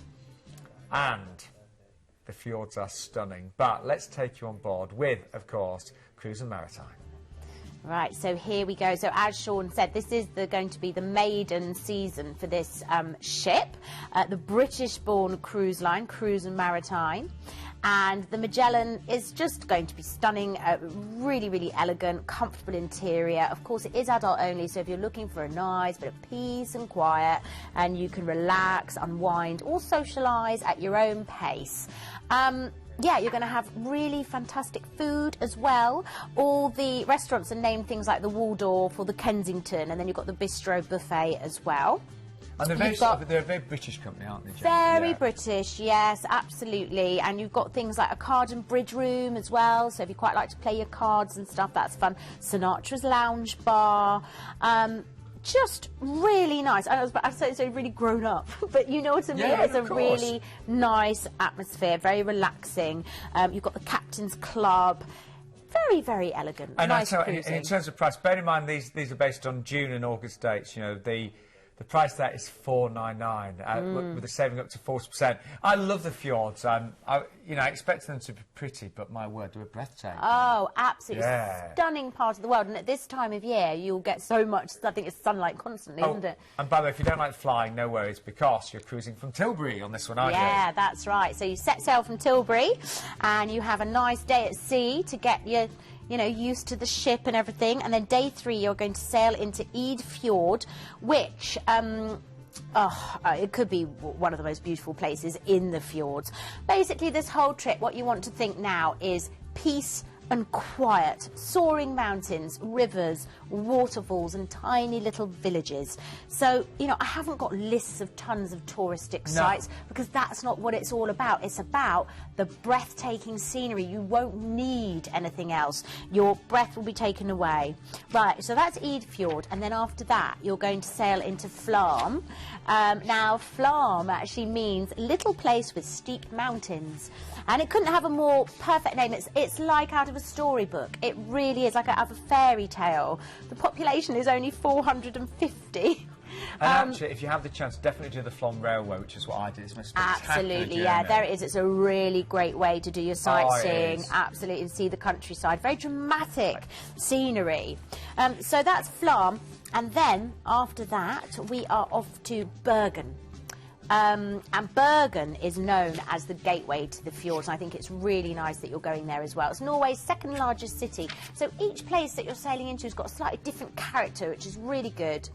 And the fjords are stunning. But let's take you on board with, of course, Cruise and Maritime. Right, so here we go. So as Sean said, this is going to be the maiden season for this ship, the British-born cruise line, Cruise and Maritime. And the Magellan is just going to be stunning, really, really elegant, comfortable interior. Of course, it is adult only, so if you're looking for a nice bit of peace and quiet, and you can relax, unwind, or socialise at your own pace. Yeah, you're going to have really fantastic food as well. All the restaurants are named things like the Waldorf or the Kensington, and then you've got the Bistro Buffet as well. And they're a very British company, aren't they, Gemma? Very British, yes, absolutely. And you've got things like a card and bridge room as well, so if you quite like to play your cards and stuff, that's fun. Sinatra's Lounge Bar. Just really nice. I'd say it's really grown up, but you know what I mean? Yeah, it's a of course. really nice atmosphere, very relaxing. You've got the Captain's Club. Very, very elegant. And nice in terms of price, bear in mind these are based on June and August dates. You know, the price there is $499 with a saving up to 40%. I love the fjords. I expect them to be pretty, but my word, they're breathtaking. Oh, absolutely Yeah. stunning part of the world. And at this time of year, you'll get so much. I think it's sunlight constantly, isn't it? And by the way, if you don't like flying, no worries, because you're cruising from Tilbury on this one, aren't you? Yeah, that's right. So you set sail from Tilbury, and you have a nice day at sea to get your used to the ship and everything. And then day 3, you're going to sail into Eid Fjord, which, it could be one of the most beautiful places in the fjords. Basically, this whole trip, what you want to think now is peace and quiet, soaring mountains, rivers, waterfalls and tiny little villages. So, you know, I haven't got lists of tons of touristic sites because that's not what it's all about. It's about the breathtaking scenery. You won't need anything else. Your breath will be taken away. Right, so that's Eidfjord, and then after that you're going to sail into Flarm. Now, Flarm actually means little place with steep mountains. And it couldn't have a more perfect name. It's like out of a storybook. It really is like out of a fairy tale. The population is only 450. And actually, if you have the chance, definitely do the Flarm Railway, which is what I did. It's my spectacular Absolutely, journey. yeah, there it is. It's a really great way to do your sightseeing. is. Absolutely, and see the countryside. Very dramatic scenery. So that's Flarm. And then, after that, we are off to Bergen. And Bergen is known as the gateway to the fjords. I think it's really nice that you're going there as well. It's Norway's second largest city. So each place that you're sailing into has got a slightly different character, which is really good.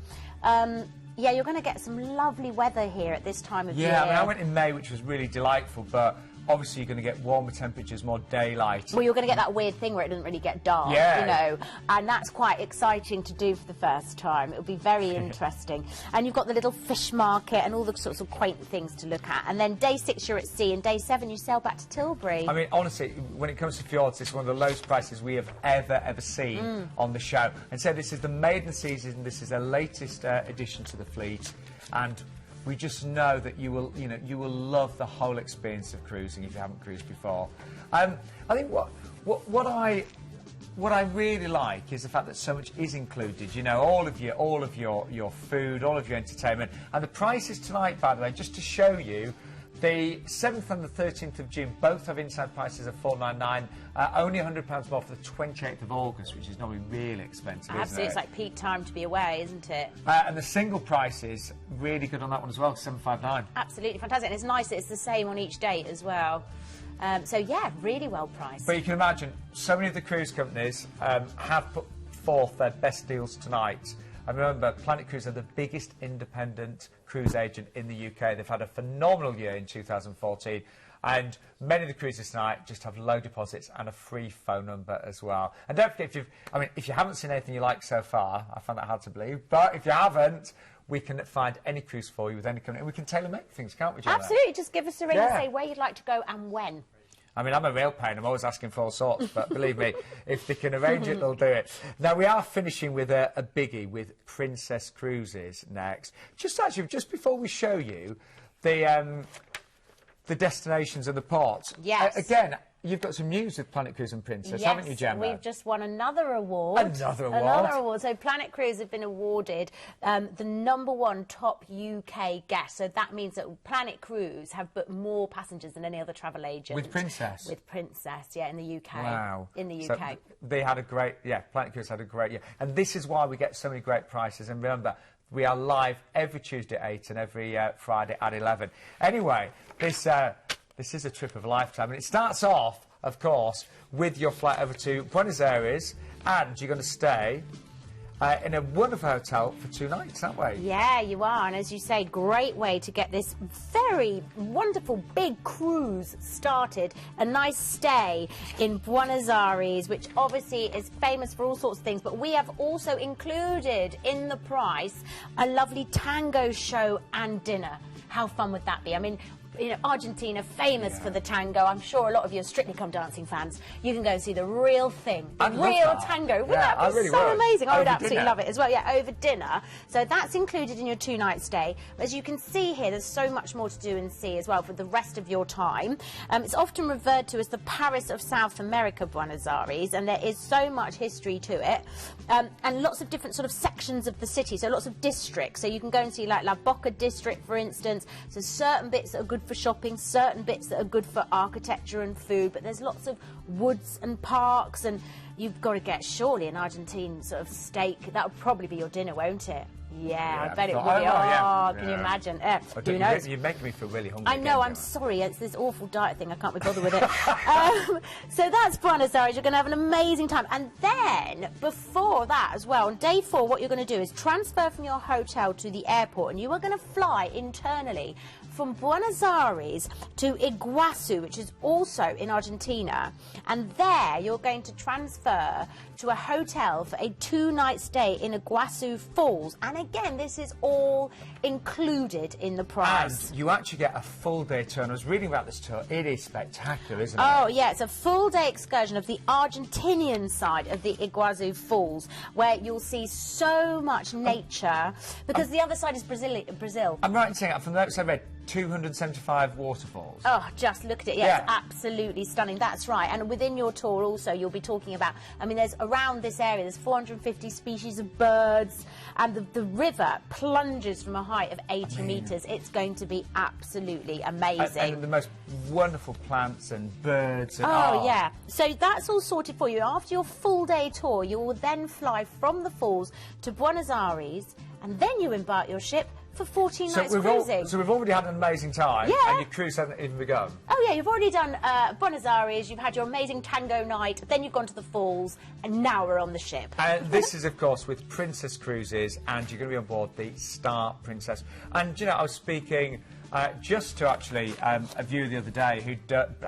Yeah, you're going to get some lovely weather here at this time of year. Yeah, I mean, I went in May, which was really delightful, but obviously you're going to get warmer temperatures, more daylight. Well, you're going to get that weird thing where it doesn't really get dark, Yeah. you know, and that's quite exciting to do for the first time. It'll be very interesting. And you've got the little fish market and all the sorts of quaint things to look at. And then day 6 you're at sea, and day 7 you sail back to Tilbury. I mean, honestly, when it comes to fjords, it's one of the lowest prices we have ever seen on the show. And so this is the maiden season. This is the latest addition to the fleet, and we just know that you will love the whole experience of cruising if you haven't cruised before. I think what I really like is the fact that so much is included. You know, all of your food, all of your entertainment, and the prices tonight, by the way, just to show you. The 7th and the 13th of June both have inside prices of $499, only £100 more for the 28th of August, which is normally really expensive, Absolutely, isn't it? it's like peak time to be away, isn't it? And the single price is really good on that one as well, $759. Absolutely fantastic, and it's nice that it's the same on each date as well. So yeah, really well priced. But you can imagine, so many of the cruise companies have put forth their best deals tonight. And remember, Planet Cruise are the biggest independent cruise agent in the UK. They've had a phenomenal year in 2014. And many of the cruises tonight just have low deposits and a free phone number as well. And don't forget, if you haven't seen anything you like so far, I find that hard to believe, but if you haven't, we can find any cruise for you with any company. And we can tailor-make things, can't we, Gemma? Absolutely, just give us a ring and Yeah. say where you'd like to go and when. I mean, I'm a real pain. I'm always asking for all sorts, but believe me, if they can arrange it, they'll do it. Now, we are finishing with a biggie with Princess Cruises next. Just before we show you the destinations and the ports. Yes. Again, you've got some news with Planet Cruise and Princess, haven't you, Gemma? We've just won another award. Another award? Another award. So Planet Cruise have been awarded the #1 top UK guest. So that means that Planet Cruise have booked more passengers than any other travel agent. With Princess? With Princess, yeah, in the UK. Wow. In the So UK. they had a great, Planet Cruise had a great year. And this is why we get so many great prices. And remember, we are live every Tuesday at 8 and every Friday at 11. Anyway, this is a trip of a lifetime. And it starts off, of course, with your flight over to Buenos Aires, and you're going to stay in a wonderful hotel for 2 nights, aren't we? Yeah, you are. And as you say, great way to get this very wonderful big cruise started. A nice stay in Buenos Aires, which obviously is famous for all sorts of things. But we have also included in the price a lovely tango show and dinner. How fun would that be? I mean, you know, Argentina, famous for the tango. I'm sure a lot of you are Strictly Come Dancing fans. You can go and see the real thing, the I'd love real that. tango. Wouldn't Yeah, that I be really so would. amazing? I would Over absolutely dinner. love it as well. Yeah, over dinner. So that's included in your 2-night stay. As you can see here, there's so much more to do and see as well for the rest of your time. It's often referred to as the Paris of South America, Buenos Aires, and there is so much history to it, and lots of different sort of sections of the city. So lots of districts. So you can go and see like La Boca district, for instance. So certain bits that are good for shopping, certain bits that are good for architecture and food, but there's lots of woods and parks, and you've got to get surely an Argentine sort of steak. That would probably be your dinner, won't it? Yeah, I bet it would be. yeah. Can you imagine? You're knows? making me feel really hungry. I know, again, I'm Gemma. sorry, it's this awful diet thing, I can't be bothered with it. So that's Buenos Aires, you're going to have an amazing time. And then, before that as well, on day 4, what you're going to do is transfer from your hotel to the airport, and you are going to fly internally from Buenos Aires to Iguazu, which is also in Argentina, and there you're going to transfer to a hotel for a 2-night stay in Iguazu Falls. And again, this is all included in the price. And you actually get a full day tour. And I was reading about this tour. It is spectacular, isn't it? Oh, yeah, it's a full-day excursion of the Argentinian side of the Iguazu Falls, where you'll see so much nature, because the other side is Brazil. I'm right in saying, from the notes I read, 275 waterfalls. Oh, just look at it. Yeah, it's absolutely stunning. That's right. And within your tour also, you'll be talking about, I mean, there's around this area, there's 450 species of birds, and the river plunges from a height of 80 metres. It's going to be absolutely amazing. And the most wonderful plants and birds. And, yeah. So that's all sorted for you. After your full-day tour, you will then fly from the falls to Buenos Aires, and then you embark your ship for 14 nights cruising. So we've already had an amazing time, Yeah. and your cruise hasn't even begun. Oh, yeah, you've already done Buenos Aires, you've had your amazing tango night, then you've gone to the falls, and now we're on the ship. This is, of course, with Princess Cruises, and you're going to be on board the Star Princess. And, you know, I was speaking just to actually a viewer the other day who'd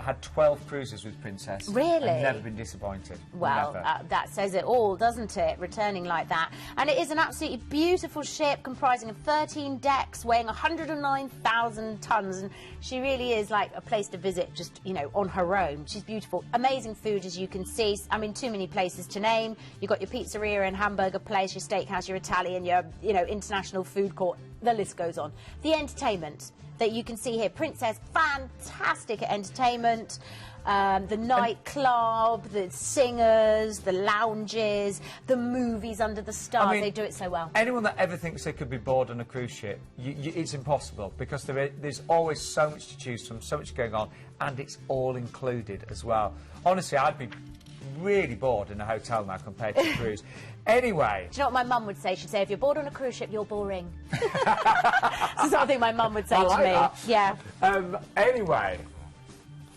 had 12 cruises with Princess. Really? And never been disappointed. Well, that says it all, doesn't it, returning like that. And it is an absolutely beautiful ship comprising of 13 decks, weighing 109,000 tonnes, and she really is like a place to visit just, you know, on her own. She's beautiful. Amazing food, as you can see. I mean, too many places to name. You've got your pizzeria and hamburger place, your steakhouse, your Italian, your, you know, international food court. The list goes on. The entertainment that you can see here. Princess, fantastic at entertainment. The nightclub, the singers, the lounges, the movies under the stars. I mean, they do it so well. Anyone that ever thinks they could be bored on a cruise ship, it's impossible, because there's always so much to choose from, so much going on, and it's all included as well. Honestly, I'd be really bored in a hotel now compared to a cruise. Anyway. Do you know what my mum would say? She'd say, if you're bored on a cruise ship, you're boring. That's something my mum would say to me. That. Yeah. Anyway,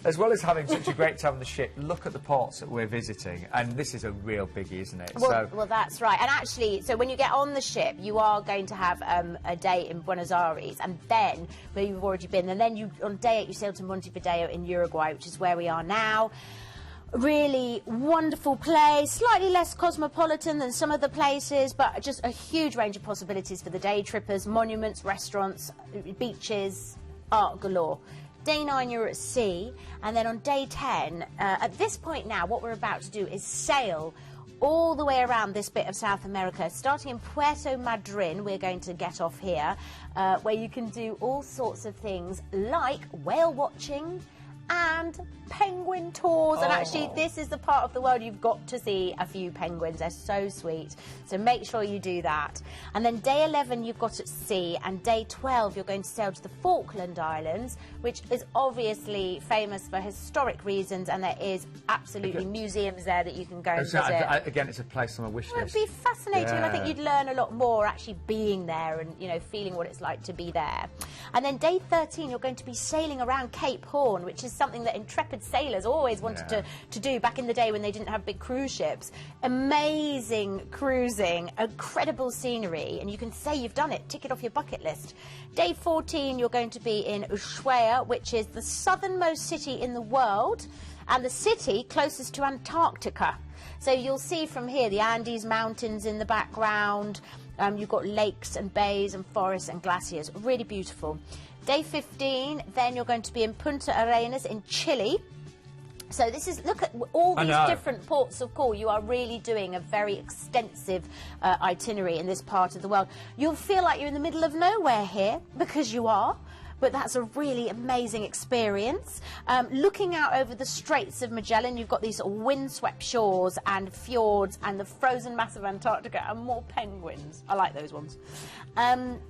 as well as having such a great time on the ship, look at the ports that we're visiting. And this is a real biggie, isn't it? Well, that's right. And actually, so when you get on the ship, you are going to have a day in Buenos Aires, and then, where you've already been, and then on day 8 you sail to Montevideo in Uruguay, which is where we are now. Really wonderful place, slightly less cosmopolitan than some of the places, but just a huge range of possibilities for the day trippers, monuments, restaurants, beaches, art galore. Day 9 you're at sea, and then on day 10, at this point now, what we're about to do is sail all the way around this bit of South America, starting in Puerto Madryn. We're going to get off here, where you can do all sorts of things like whale watching and penguin tours. And actually, this is the part of the world you've got to see a few penguins. They're so sweet. So make sure you do that. And then day 11 you've got at sea, and day 12 you're going to sail to the Falkland Islands, which is obviously famous for historic reasons, and there is absolutely museums there that you can go and visit. Again, it's a place on my wish list. It'd be fascinating, and I think Yeah. you'd learn a lot more actually being there and, you know, feeling what it's like to be there. And then day 13 you're going to be sailing around Cape Horn, which is something that intrepid sailors always wanted to do back in the day when they didn't have big cruise ships. Amazing cruising, incredible scenery, and you can say you've done it, tick it off your bucket list. Day 14 you're going to be in Ushuaia, which is the southernmost city in the world and the city closest to Antarctica. So you'll see from here the Andes Mountains in the background. You've got lakes and bays and forests and glaciers. Really beautiful. Day 15, then you're going to be in Punta Arenas in Chile. So this is, look at all these different ports of call. You are really doing a very extensive itinerary in this part of the world. You'll feel like you're in the middle of nowhere here, because you are. But that's a really amazing experience. Looking out over the Straits of Magellan, you've got these sort of windswept shores and fjords and the frozen mass of Antarctica and more penguins. I like those ones.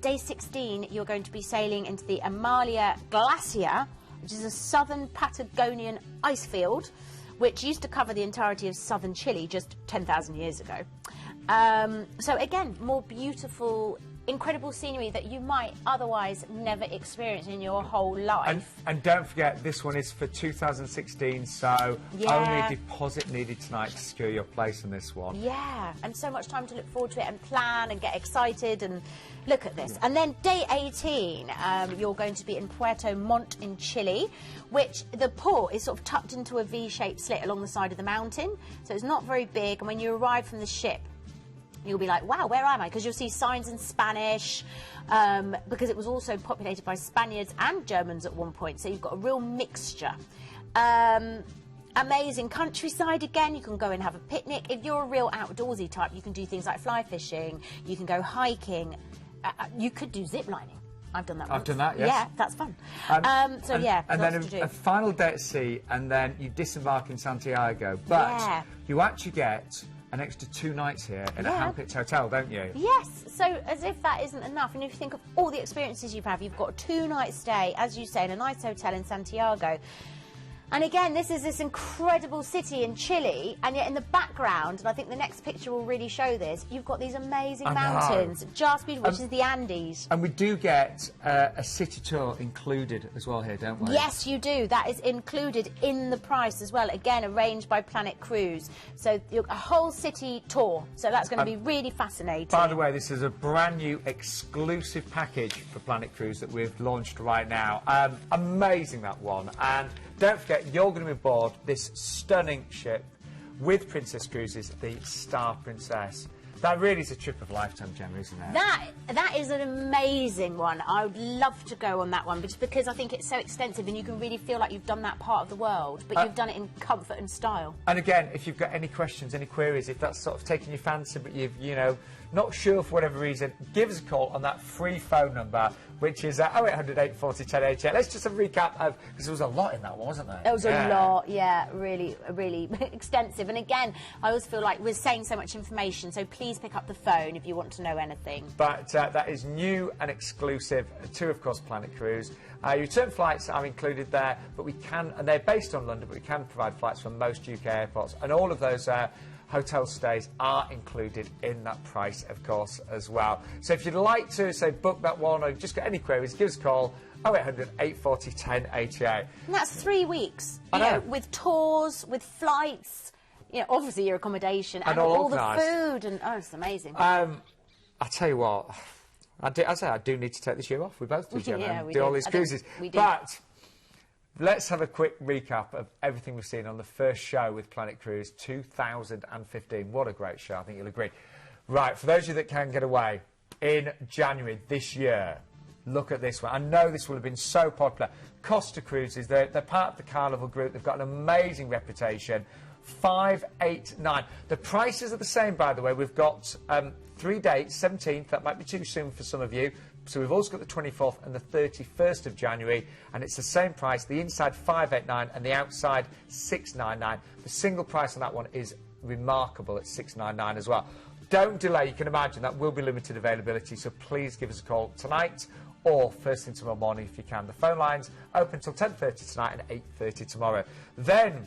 Day 16, you're going to be sailing into the Amalia Glacier, which is a southern Patagonian ice field, which used to cover the entirety of southern Chile just 10,000 years ago. So again, more beautiful incredible scenery that you might otherwise never experience in your whole life. And don't forget, this one is for 2016, so Yeah. only a deposit needed tonight to secure your place in this one. Yeah, and so much time to look forward to it and plan and get excited and look at this. And then day 18, you're going to be in Puerto Montt in Chile, which the port is sort of tucked into a V-shaped slit along the side of the mountain, so it's not very big. And when you arrive from the ship, you'll be like, wow, where am I? Because you'll see signs in Spanish, because it was also populated by Spaniards and Germans at one point, so you've got a real mixture. Amazing countryside again. You can go and have a picnic. If you're a real outdoorsy type, you can do things like fly fishing, you can go hiking, you could do zip lining. I've done that once. I've done that, yes. Yeah, that's fun. So yeah, and lots then to do. a final day at sea, and then you disembark in Santiago. But Yeah. you actually get an extra 2 nights here in a Yeah. handpicked hotel, don't you? Yes, so as if that isn't enough, and if you think of all the experiences you've you've got a 2-night stay, as you say, in a nice hotel in Santiago. And again, this is this incredible city in Chile, and yet in the background, and I think the next picture will really show this, you've got these amazing I know. mountains, just beautiful, which is the Andes. And we do get a city tour included as well here, don't we? Yes, you do. That is included in the price as well. Again, arranged by Planet Cruise. So a whole city tour. So that's going to be really fascinating. By the way, this is a brand new exclusive package for Planet Cruise that we've launched right now. Amazing, that one. And don't forget, you're going to be aboard this stunning ship with Princess Cruises, the Star Princess. That really is a trip of a lifetime, Gemma, isn't it? That is an amazing one. I would love to go on that one, just because I think it's so extensive and you can really feel like you've done that part of the world, but you've done it in comfort and style. And again, if you've got any questions, any queries, if that's sort of taking your fancy, but you've, you know, not sure for whatever reason, give us a call on that free phone number, which is 0800 840 1088. Let's just have a recap of, because there was a lot in that one, wasn't there? There was a lot, yeah, really extensive. And again, I always feel like we're saying so much information, so please pick up the phone if you want to know anything. But that is new and exclusive to, of course, Planet Cruise. Your return flights are included there, but we can, and they're based on London, but we can provide flights from most UK airports, and all of those hotel stays are included in that price, of course, as well. So if you'd like to, say, book that one, or you've just got any queries, give us a call, 0800 840 1088. And that's 3 weeks, I know. with tours, with flights, you know, obviously your accommodation, and all all the organised. food, and oh, it's amazing. I tell you what, I do need to take this year off. We both do, Gemma, Yeah, and we do do. all these I think cruises. we do. But let's have a quick recap of everything we've seen on the first show with Planet Cruise 2015. What a great show, I think you'll agree. Right, for those of you that can get away, in January this year, look at this one. I know this will have been so popular. Costa Cruises, they're part of the Carnival Group. They've got an amazing reputation. 589. The prices are the same, by the way. We've got 3 dates, 17th, that might be too soon for some of you. So we've also got the 24th and the 31st of January, and it's the same price. The inside 589 and the outside 699. The single price on that one is remarkable at 699 as well. Don't delay. You can imagine that will be limited availability, so please give us a call tonight or first thing tomorrow morning if you can. The phone lines open until 10:30 tonight and 8:30 tomorrow. Then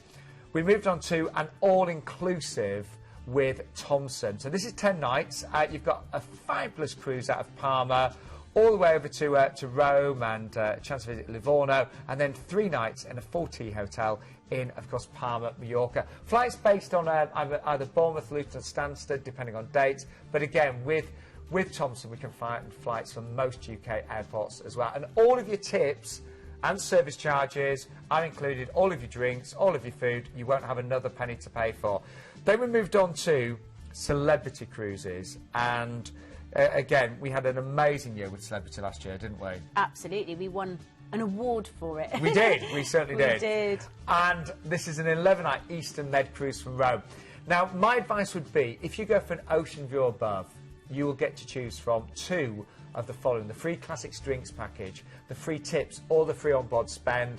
we moved on to an all-inclusive with Thomson. So this is 10 nights. You've got a fabulous cruise out of Palma, all the way over to Rome and a chance to visit Livorno, and then 3 nights in a 4T hotel in, of course, Palma, Mallorca. Flights based on either Bournemouth, Luton, Stansted, depending on dates. But again, with Thomson, we can find flights from most UK airports as well. And all of your tips and service charges are included, all of your drinks, all of your food. You won't have another penny to pay for. Then we moved on to Celebrity Cruises, and again, we had an amazing year with Celebrity last year, didn't we? Absolutely, we won an award for it. We did, we certainly did. We did. And this is an 11-night Eastern Med cruise from Rome. Now, my advice would be, if you go for an ocean view above, you will get to choose from 2 of the following: the free classics drinks package, the free tips, or the free on-board spend.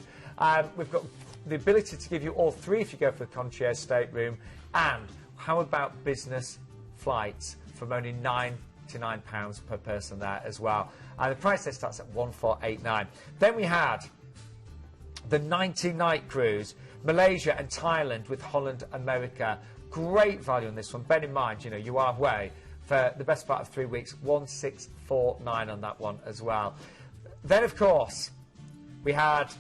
We've got the ability to give you all 3 if you go for the concierge stateroom. And how about business flights from only £99 per person there as well? And the price there starts at 1489. Then we had the 90-night cruise, Malaysia and Thailand with Holland America. Great value on this one. Bear in mind, you know, you are away for the best part of 3 weeks. 1649 on that one as well. Then, of course, we had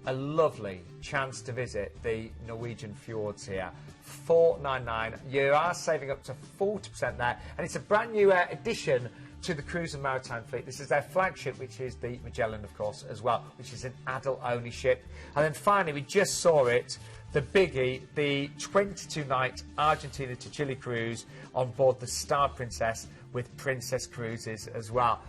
a lovely chance to visit the Norwegian fjords here. 499. You are saving up to 40% there, and it's a brand new addition to the Cruise and Maritime fleet. This is their flagship, which is the Magellan, of course, as well, which is an adult-only ship. And then finally, we just saw it, the biggie, the 22-night Argentina to Chile cruise on board the Star Princess with Princess Cruises as well.